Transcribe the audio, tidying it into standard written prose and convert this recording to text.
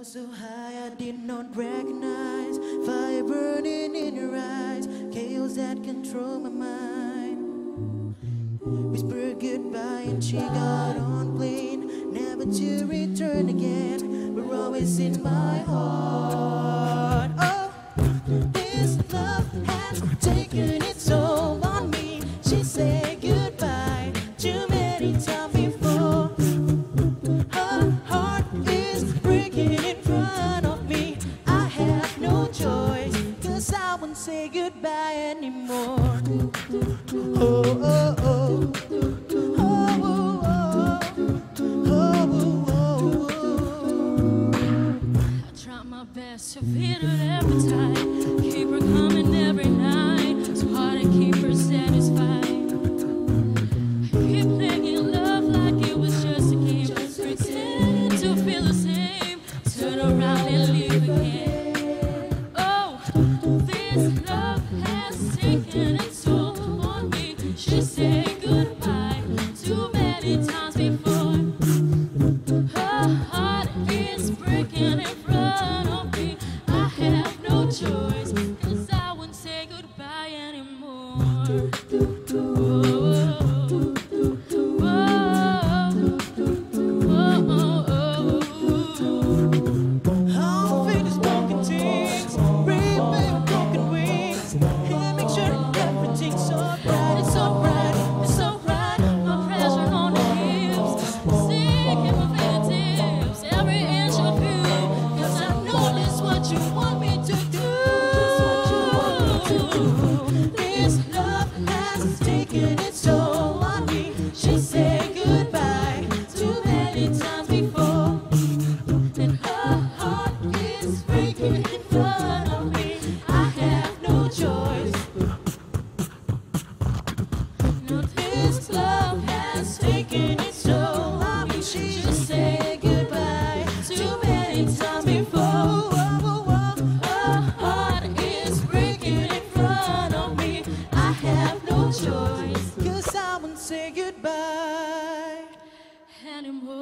So high I did not recognize fire burning in her eyes, chaos that control my mind. Whispered goodbye and she got on plane, never to return again. We're always in my heart. Oh, this love has taken its toll on me. She said goodbye too many times before. Her heart is breaking in front of me. I have no choice, 'cause I won't say goodbye anymore. Oh, oh, oh. Oh, oh, oh. Oh, oh, oh. I try my best to feed her appetite, keep her coming every night. It's hard to keep her satisfied. Keep playing love like it was just a game, pretend to feel the same, turn around and leave again. Oh, this love has taken its toll on me. She said goodbye too many times before. Her heart is breaking in front of me. I have no choice, 'cause I won't say goodbye anymore. All fingers broken things, breathing broken wings, and make sure everything's alright. It's alright, it's alright. No pressure on the hips, seeking my fingertips, every inch of you, 'cause I know that's what you want me to do. This love has taken its toll on me. She said goodbye too many times before, and her heart is breaking in front of me. I have no choice. No, this love has taken its toll on me. She said goodbye too many times before. Her heart is breaking in front of me. I have no choice, 'cause I won't say goodbye Anymore.